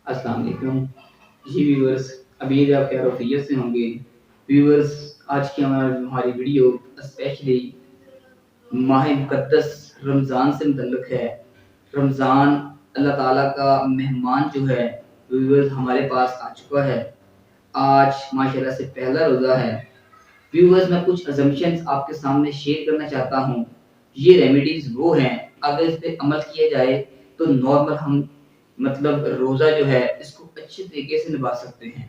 अस्सलाम वालेकुम। जी व्यूअर्स, उम्मीद है आप खैर खैरियत से होंगे। व्यूअर्स, आज की हमारी वीडियो स्पेशली माह मुक़द्दस रमज़ान से मुतल्लिक़ है। रमज़ान अल्लाह ताला का मेहमान जो है व्यूअर्स हमारे पास आ चुका है। आज माशाल्लाह से पहला रोज़ा है। व्यूअर्स, मैं कुछ असम्पशन्स आपके सामने शेयर करना चाहता हूँ। ये रेमेडीज़ वो हैं, अगर इस पे अमल किया जाए तो नॉर्मल हम मतलब रोज़ा जो है इसको अच्छे तरीके से निभा सकते हैं।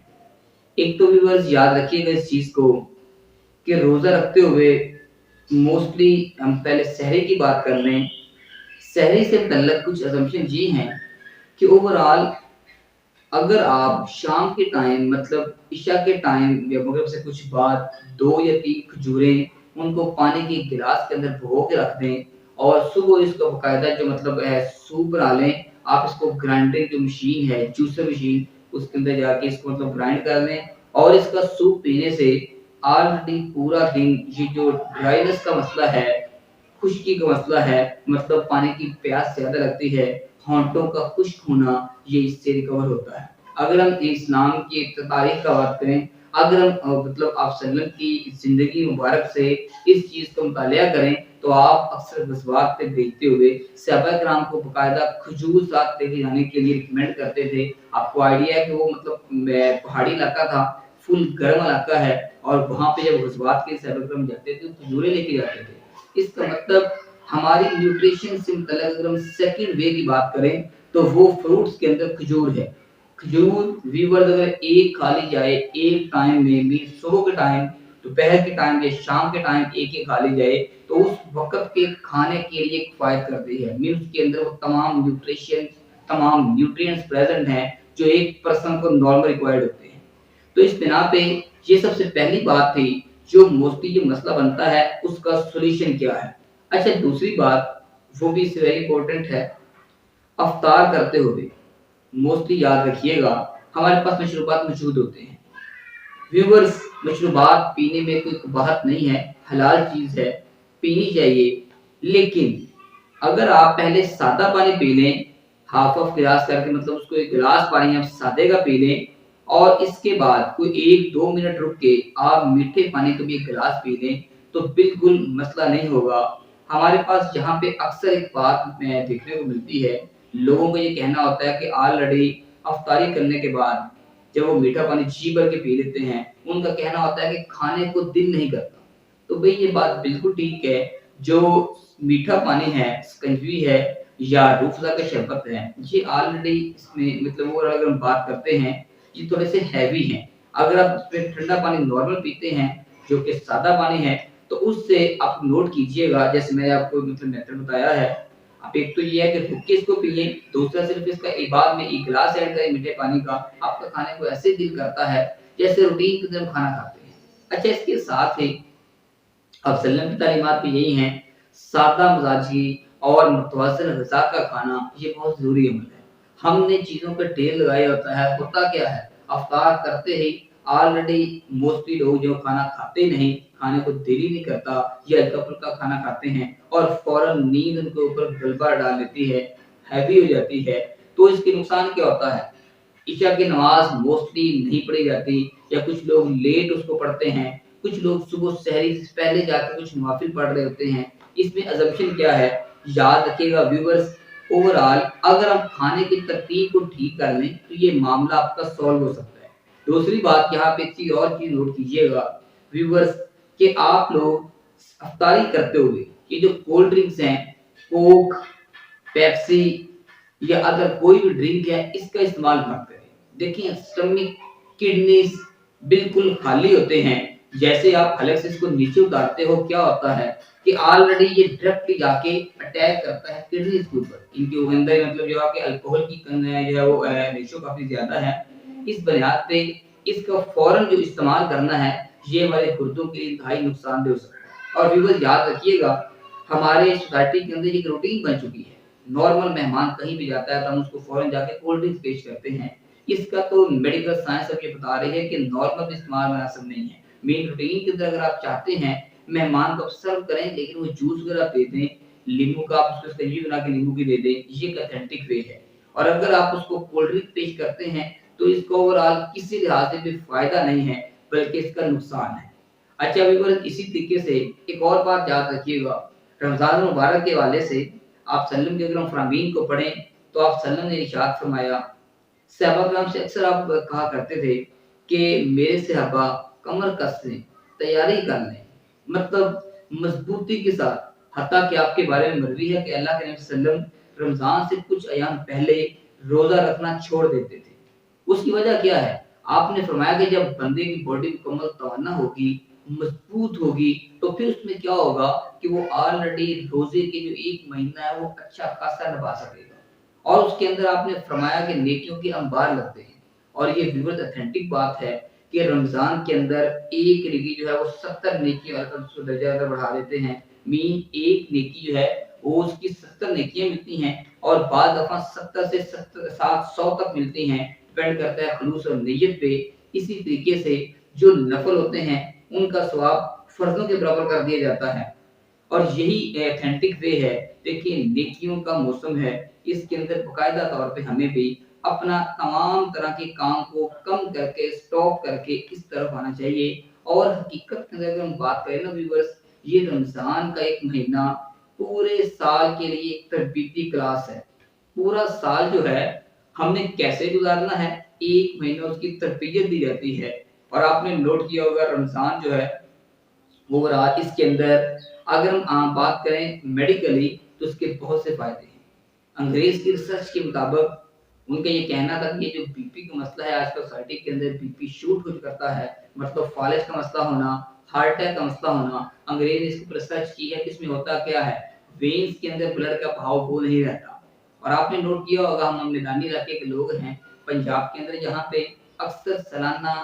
एक तो व्यूअर्स याद रखिएगा इस चीज़ को कि रोज़ा रखते हुए मोस्टली हम पहले सहरी की बात कर लें। सहरी से मुतल्लिक़ कुछ असम्पशन ये हैं कि ओवरऑल अगर आप शाम के टाइम मतलब इशा के टाइम या मगरिब से कुछ बाद 2 या 3 खजूरें उनको पानी के गिलास के अंदर भिगो के रख दें और सुबह इसको बाकायदा जो मतलब सूप बना लें। आप इसको ग्राइंडिंग जो मशीन है, जूसर मशीन, उसके अंदर जाके इसको मतलब ग्राइंड कर लें और इसका सूप पीने से ऑलरेडी पूरा दिन ये जो ड्राइनेस का मसला है, खुश्की का मसला है, मतलब पानी की प्यास ज़्यादा लगती है, होंठों का खुश्क होना, ये इससे रिकवर होता है। अगर हम इस्लाम की तारीख का बात करें, अगर हम मतलब आप सल्लल्लाहु की ज़िंदगी मुबारक से इस चीज़ का मुतालिया करें, तो आप अक्सर मसवाक पे देखते हुए सहाबा किराम को बाकायदा खजूर साथ लेके जाने के लिए रिकमेंड करते थे। आपको आइडिया है कि वो मतलब पहाड़ी इलाका था, फुल गर्म इलाका है और वहाँ पे जब गज़वात के सहाबा किराम जाते थे, तो खजूरें लेके जाते थे। इसका मतलब हमारी न्यूट्रिशन से मुतल्लिक़ अगर हम सेकंड वे की बात करें, तो वो फ्रूट्स के अंदर खजूर है। खजूर व्यूअर्स अगर एक खा ली जाए एक टाइम में भी सुबह के टाइम, दोपहर के टाइम या शाम के टाइम एक-एक खा ली जाए, तो उस वक़्त के खाने के लिए किफ़ायत करती है। मीन्स उसके अंदर वो तमाम न्यूट्रिशन, तमाम न्यूट्रिएंट्स प्रेज़ेंट हैं, जो एक पर्सन को नॉर्मल रिक्वायर्ड होते हैं। तो इस बिना पे ये सबसे पहली बात थी, जो मोस्टली ये मसला बनता है, उसका सॉल्यूशन क्या है? अच्छा, दूसरी बात, वो भी इससे वेरी इम्पोर्टेंट है, इफ्तार करते हुए मोस्टली याद रखिएगा हमारे पास मशरूबात मौजूद होते हैं। व्यूअर्स, मशरूबात पीने में कोई कबाहत नहीं है, हलाल चीज़ है, पीनी चाहिए। लेकिन अगर आप पहले सादा पानी पी लें, हाफ ऑफ गिलास करके मतलब उसको 1 गिलास पानी आप सादे का पी लें और इसके बाद कोई 1-2 मिनट रुक के आप मीठे पानी का भी 1 गिलास पी लें, तो बिल्कुल मसला नहीं होगा। हमारे पास यहाँ पे अक्सर एक बात देखने को मिलती है, लोगों को ये कहना होता है कि ऑलरेडी इफ्तारी करने के बाद जब वो मीठा पानी जी भर के पी लेते हैं, उनका कहना होता है कि खाने को दिल नहीं करता। तो भई ये बात बिल्कुल ठीक है, जो मीठा पानी है, शिकंजी है या रूह अफ़ज़ा का शरबत है, ये ऑलरेडी इसमें मतलब वो अगर हम बात करते हैं, ये थोड़े से हैवी हैं। अगर आप इसमें ठंडा पानी नॉर्मल पीते हैं, जो कि सादा पानी है, तो उससे आप नोट कीजिएगा, जैसे मैंने आपको मतलब मेथड बताया है। अब एक तो ये है कि रुक के इसको पिएँ, दूसरा सिर्फ़ इसका बाद में 1 गिलास ऐड करें मीठे पानी का, आपका खाने को ऐसे दिल करता है, जैसे रूटीन की तरह खाना खाते हैं। अच्छा, इसके साथ ही अब सल्लम की तालीमात भी यही हैं, सादा मिज़ाजी और मुतवाज़िन ग़िज़ा का खाना ये बहुत ज़रूरी अमल है। हमने चीज़ों पे ढेर लगाया होता है, होता क्या है, इफ्तार करते ही ऑलरेडी मोस्टली लोग जो खाना खाते नहीं, खाने को दिल ही नहीं करता, ये हल्का-फुल्का खाना खाते हैं और फ़ौरन नींद उनके ऊपर गलबा डाल देती है, हैवी हो जाती है। तो इसके नुकसान क्या होता है? इशा की नमाज़ मोस्टली नहीं पढ़ी जाती या कुछ लोग लेट उसको पढ़ते हैं, कुछ लोग सुबह सहरी से पहले जाके कुछ नवाफ़िल पढ़ रहे होते हैं। इसमें असम्पशन क्या है? याद रखिएगा व्यूअर्स, ओवरऑल अगर हम खाने की तरतीब को ठीक कर लें, तो ये मामला आपका सॉल्व हो सकता है। दूसरी बात यहाँ पे एक चीज़ और चीज़ नोट कीजिएगा व्यूअर्स, कि आप लोग इफ्तारी करते हुए ये जो कोल्ड ड्रिंक्स हैं, कोक, पेप्सी या अदर कोई भी ड्रिंक है, इसका इस्तेमाल मत करें। देखिए स्टमक, किडनीज़ बिल्कुल खाली होते हैं। जैसे आप हलक से इसको नीचे उतारते हो, क्या होता है कि ऑलरेडी ये डायरेक्टली जाके अटैक करता है किडनीज़ के ऊपर। इनके अंदर मतलब जो आपके अल्कोहल की जो है वो रेशियो काफ़ी ज़्यादा है। इस बुनियाद पे इसका फ़ौरन जो इस्तेमाल करना है, ये हमारे गुर्दों के लिए इंतहाई नुकसानदेह हो सकता है। और व्यूअर्स याद रखिएगा, हमारे सोसाइटी के अंदर एक रूटीन बन चुकी है। नॉर्मल मेहमान कहीं भी जाता है तो हम उसको फ़ौरन जाके कोल्ड ड्रिंक्स पेश करते हैं। इसका तो मेडिकल साइंस अब ये बता रही है कि नॉर्मल इस्तेमाल मुनासिब नहीं है। मेन रूटीन के अंदर अगर आप चाहते हैं मेहमान को आप सर्व करें, लेकिन वो जूस वगैरह दे दें, नींबू का आप उसको शिकंजी बना के नींबू की दे दें, ये एक ऑथेंटिक वे है। और अगर आप उसको कोल्ड ड्रिंक पेश करते हैं तो इसका ओवरऑल किसी लिहाज से भी फायदा नहीं है, बल्कि इसका नुकसान है। अच्छा व्यूअर्स, इसी तरीके से एक और बात याद रखिएगा, रमज़ान मुबारक के हवाले से आप सल्लम के अगर हम फ़रामीन को पढ़ें तो आप सल्लम ने इरशाद फरमाया, सहाबा किराम से अक्सर आप कहा करते थे कि मेरे सहाबा कमर कस लें, तैयारी कर लें, मतलब मजबूती के साथ। हत्ता कि आपके बारे में मरवी है कि अल्लाह के नबी सल्लम रमज़ान से कुछ अयाम पहले रोज़ा रखना छोड़ देते थे। उसकी वजह क्या है? आपने फरमाया कि जब बंदे की बॉडी मुकम्मल तवाना होगी, मजबूत होगी, तो फिर उसमें क्या होगा कि वो ऑलरेडी रोज़े के जो 1 महीना है वो अच्छा खासा निभा सकेगा। और उसके अंदर आपने फरमाया कि नेकियों के अंबार लगते हैं। और ये बिल्कुल ऑथेंटिक बात है कि रमज़ान के अंदर एक नेकी जो है वो 70 नेकी और उसको दर्जा अगर बढ़ा देते हैं, मीन एक नेकी जो है वो उसकी 70 नेकियाँ मिलती हैं और बाद दफ़ा 70 से 700 तक मिलती हैं, डिपेंड करता है खुलूस और नियत पे। इसी तरीके से जो नफ़ल होते हैं, उनका सवाब फ़र्ज़ों के बराबर कर दिया जाता है। और यही ऑथेंटिक वे है। देखिए नेकियों का मौसम है, इसके अंदर बाकायदा तौर पे हमें भी अपना तमाम तरह के काम को कम करके, स्टॉप करके इस तरफ आना चाहिए। और हकीकत में अगर हम बात करें ना व्यूअर्स, ये रमज़ान का 1 महीना पूरे साल के लिए एक तरबीती क्लास है। पूरा साल जो है हमने कैसे गुज़ारना है, 1 महीना उसकी तरबियत दी जाती है। और आपने नोट किया होगा रमज़ान जो है ओवरऑल इसके अंदर अगर हम बात करें मेडिकली तो इसके बहुत से फ़ायदे हैं। अंग्रेज़ की रिसर्च के मुताबिक उनका ये कहना था कि ये जो बीपी का मसला है आजकल सोसाइटी के अंदर बीपी शूट हो करता है, मतलब फ़ालिज का मसला होना, हार्ट अटैक का मसला होना, अंग्रेज़ ने इसके ऊपर रिसर्च की है कि इसमें होता क्या है, वेन्स के अंदर ब्लड का बहाव वो नहीं रहता। और आपने नोट किया होगा हम मैदानी इलाके के लोग हैं, पंजाब के अंदर जहाँ पे अक्सर सालाना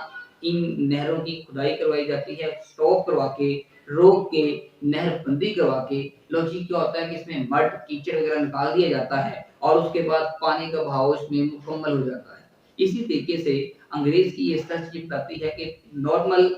इन नहरों की खुदाई करवाई जाती है, स्टॉप करवा के, रोक के, नहरबंदी करवा के, लॉजिक क्या होता है कि इसमें मड, कीचड़ वगैरह निकाल दिया जाता है और उसके बाद पानी का बहाव इसमें मुकम्मल हो जाता है। इसी तरीके से अंग्रेज़ की ये रिसर्च ये बताती है कि नॉर्मल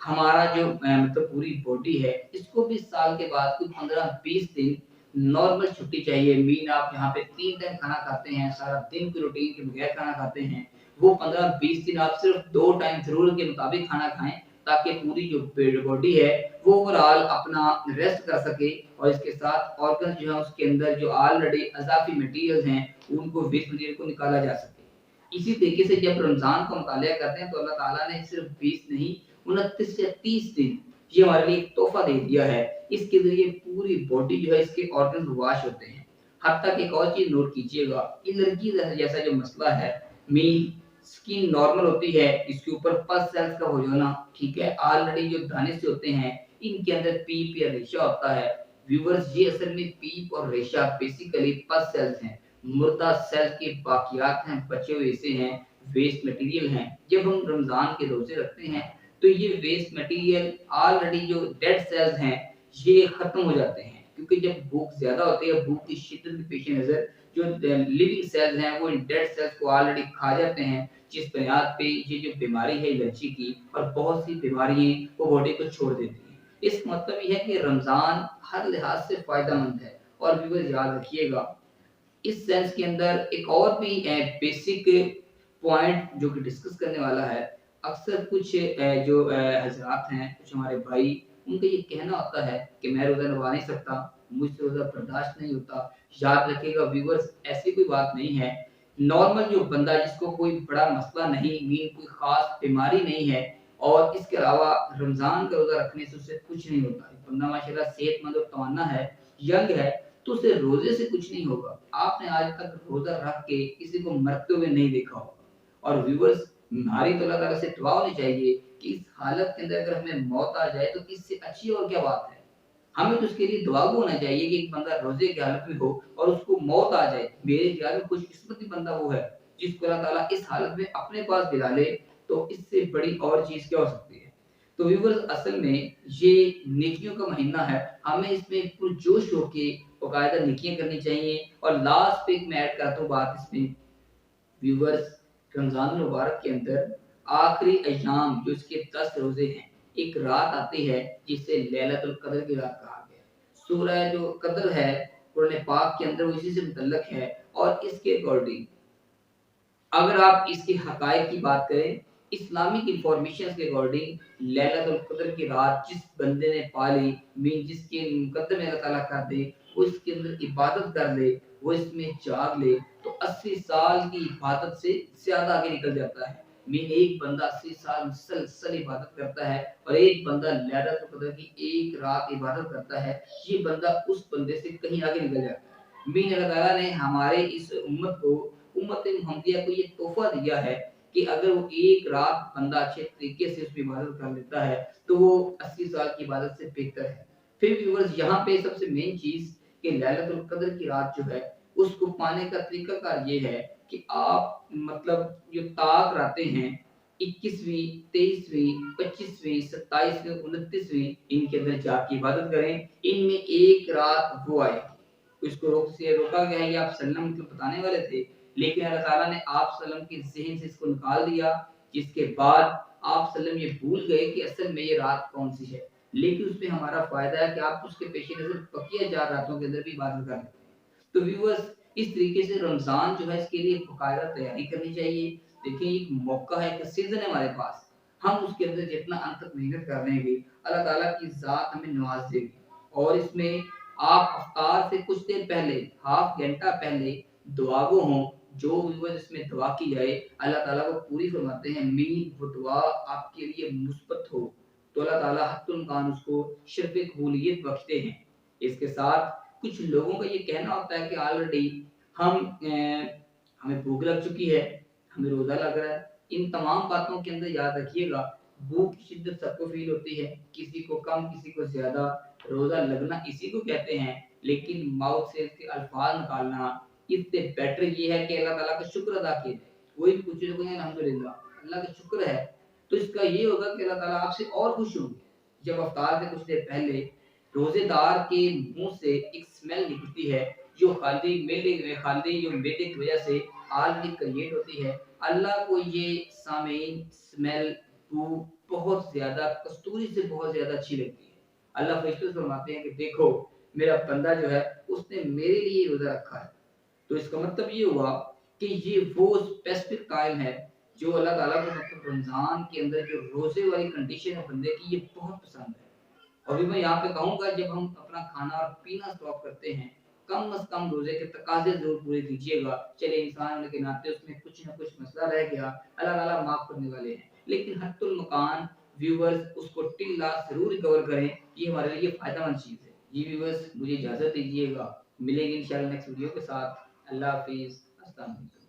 हमारा जो मतलब पूरी बॉडी है, इसको भी साल के बाद कुछ 15-20 दिन नॉर्मल छुट्टी चाहिए। मीन आप यहाँ पे 3 टाइम खाना खाते हैं, सारा दिन की रूटीन के बगैर खाना खाते हैं, वो 15-20 दिन आप सिर्फ़ 2 टाइम ज़रूरत के मुताबिक खाना खाएँ, ताकि पूरी जो बॉडी है, वो ओवरऑल अपना रेस्ट कर सके और इसके साथ ऑर्गन्स जो हैं उसके अंदर जो ऑलरेडी अज़ाफ़ी मटीरियल्स हैं, उनको वेस्ट मटीरियल को निकाला जा सके। इसी तरीके से जब रमज़ान का मुतालिया करते हैं तो अल्लाह ताला ने सिर्फ़ 20 नहीं 29 से 30 दिन ये हमारे लिए एक तोहफ़ा दे दिया है। इसके ज़रिए पूरी बॉडी जो है इसके ऑर्गन्स वॉश होते हैं। हत्ता कि एक और चीज़ नोट कीजिएगा, एलर्जी जैसा जो मसला है, मीन स्किन नॉर्मल होती है, इसके ऊपर पस सेल्स का हो जाना, ठीक है? ऑलरेडी जो दाने से होते हैं, इनके अंदर पीप या रेशा होता है। व्यूअर्स ये असल में पीप और रेशा बेसिकली पस सेल्स हैं। मुर्दा सेल्स के बाकियात हैं, बचे हुए हिस्से हैं, वेस्ट मटेरियल हैं। जब हम रमज़ान के रोज़े रखते हैं, तो ये वेस्ट मटेरियल ऑलरेडी जो डेड सेल्स हैं, ये खत्म हो जाते हैं। क्योंकि जब भूख ज़्यादा होती है, भूख की शिद्दत के पेश नज़र जो लिविंग सेल्स हैं, वो इन डेड सेल्स को ऑलरेडी खा जाते हैं, जिस बुनियाद पे ये जो बीमारी है एलर्जी की और बहुत सी बीमारियाँ वो बॉडी को छोड़ देती हैं। इसका मतलब ये है कि रमज़ान हर लिहाज से फ़ायदेमंद है। और व्यूअर्स याद रखिएगा इस सेंस के अंदर एक और भी बेसिक पॉइंट जो कि डिस्कस करने वाला है। अक्सर कुछ जो हज़रात हैं, कुछ हमारे भाई, उनका ये कहना होता है कि मैं रोज़ा निभा नहीं सकता, मुझसे रोज़ा बर्दाश्त नहीं होता। याद रखिएगा व्यूअर्स ऐसी कोई बात नहीं है। नॉर्मल जो बंदा जिसको कोई बड़ा मसला नहीं, मीन कोई ख़ास बीमारी नहीं है और इसके अलावा रमज़ान का रोज़ा रखने से उससे कुछ नहीं होता। बंदा माशाल्लाह सेहतमंद और तवाना है, यंग है, तो उसे रोज़े से कुछ नहीं होगा। आपने आज तक रोज़ा रख के किसी को मरते हुए नहीं देखा होगा। और व्यूअर्स हमारी तो अल्लाह ताला से दुआ होनी चाहिए कि इस हालत के अंदर अगर हमें मौत आ जाए तो इससे अच्छी और क्या बात है। हमें तो उसके लिए दुआ भी होना चाहिए कि एक बंदा रोज़े की हालत में हो और उसको मौत आ जाए। मेरे ख्याल में खुशकिस्मत ही बंदा वो है जिसको अल्लाह ताला इस हालत में अपने पास दिला ले, तो इससे बड़ी और चीज़ क्या हो सकती है। तो व्यूअर्स असल में ये नेकियों का महीना है, हमें इसमें पुरजोश होके बाकायदा नेकियाँ करनी चाहिए। और लास्ट पे एक मैं ऐड करता हूँ बात इसमें, व्यूअर्स रमज़ान मुबारक के अंदर आखिरी अय्याम जो इसके 10 रोज़े हैं, एक रात आती है जिसे लैलतुल कद्र की रात कहा गया है। सूरह जो कद्र है कुरान पाक के अंदर वो इसी से मुतल्लक है और इसके अकॉर्डिंग अगर आप इसके हकायक की बात करें, इस्लामिक इन्फॉर्मेशन के अकॉर्डिंग लैलतुल क़द्र की रात जिस बंदे ने पा ली, मीन जिसके मुकद्दर में अल्लाह ताला कर दे, वो इसके अंदर इबादत कर ले, वो इसमें जाग ले, तो 80 साल की इबादत से ज़्यादा आगे निकल जाता है। मीन एक बंदा 80 साल मुसलसल इबादत करता है और एक बंदा लैलतुल क़द्र की एक रात इबादत करता है, ये बंदा उस बंदे से कहीं आगे निकल जाता है। मीन अल्लाह ताला ने हमारे इस उम्मत मोहम्मदिया को ये तोहफा दिया है कि अगर वो एक रात बंदा अच्छे तरीके से उसकी इबादत कर लेता है तो वो 80 साल की इबादत से बेहतर है। फिर व्यूअर्स यहाँ पे सबसे मेन चीज कि लैलतुल कद्र की रात जो है उसको पाने का तरीकाकार ये है कि आप मतलब जो ताक रातें हैं 21वीं, 23वीं, 25वीं, 27वीं, 29वीं इनके अंदर जाके इबादत करें। इनमें एक रात वो आए इसको रोका गया है, ये आप सल्लम को बताने वाले थे, लेकिन अल्लाह ताला ने आप सल्लम के ज़हन से इसको निकाल दिया, जिसके बाद आप सल्लम ये भूल गए कि असल में ये रात कौन सी है। लेकिन उसमें हमारा फायदा है कि आप उसके पेश नज़र बकिया 4 रातों के अंदर भी इबादत कर लेते हैं। तो व्यूअर्स इस तरीके से रमज़ान जो है इसके लिए बाकायदा तैयारी करनी चाहिए। देखिए एक मौका है, एक सीज़न है हमारे पास, हम उसके अंदर जितना अंत तक मेहनत कर लेंगे, अल्लाह ताला की ज़ात हमें नवाज़ देगी। और इसमें आप इफ्तार से कुछ देर पहले, हाफ घंटा पहले दुआ गो हों, जो व्यूअर्स इसमें दुआ की जाए, अल्लाह ताला वो पूरी फरमाते हैं, मीन वो दुआ आपके लिए मुस्बत हो, तो अल्लाह ताला हत्तुल इम्कान उसको शर्फ़ कबूलियत बख्शते हैं। इसके साथ कुछ लोगों का ये कहना होता है कि ऑलरेडी हम हमें भूख लग चुकी है, हमें रोज़ा लग रहा है। इन तमाम बातों के अंदर याद रखिएगा, भूख की शिद्दत सबको फ़ील होती है, किसी को कम, किसी को ज़्यादा। रोज़ा लगना इसी को कहते हैं, लेकिन माउथ से इसके अल्फाज़ निकालना, इससे बेटर ये है कि अल्लाह ताला का शुक्र अदा किया जाए। कोई भी पूछे तो कहें अल्हम्दुलिल्लाह, अल्लाह का शुक्र है। तो इसका ये होगा कि अल्लाह ताला आपसे और खुश होंगे। जब इफ्तार से कुछ देर पहले रोज़ेदार के मुँह से एक स्मेल निकलती है, जो खाली जो मैदे की वजह से ऑलरेडी क्रिएट होती है। अल्लाह को ये सामीन स्मेल बू बहुत ज़्यादा कस्तूरी से बहुत ज़्यादा अच्छी लगती है। अल्लाह फरिश्तों से फरमाते हैं कि देखो मेरा बंदा जो है उसने मेरे लिए रोज़ा रखा है। तो इसका मतलब ये हुआ कि ये वो स्पेसिफिक टाइम है जो अल्लाह ताला को मतलब रमज़ान के अंदर जो रोज़े वाली कंडीशन है बंदे की ये बहुत पसंद है। अभी मैं यहाँ पे कहूँगा जब हम अपना खाना और पीना स्टॉप करते हैं, कम से कम रोज़े के तकाज़े ज़रूर पूरे कीजिएगा। चलिए इंसान होने के नाते उसमें कुछ न कुछ मसला रह गया, अल्लाह ताला माफ़ करने वाले हैं। लेकिन हत्तुल मकान व्यूअर्स उसको टिल लास्ट ज़रूर रिकवर करें, ये हमारे लिए फ़ायदेमंद चीज़ है। जी व्यूअर्स मुझे इजाज़त दीजिएगा, मिलेंगे इंशाअल्लाह नेक्स्ट वीडियो के साथ। अल्लाह हाफ़िज़, अस्सलाम वालेकुम।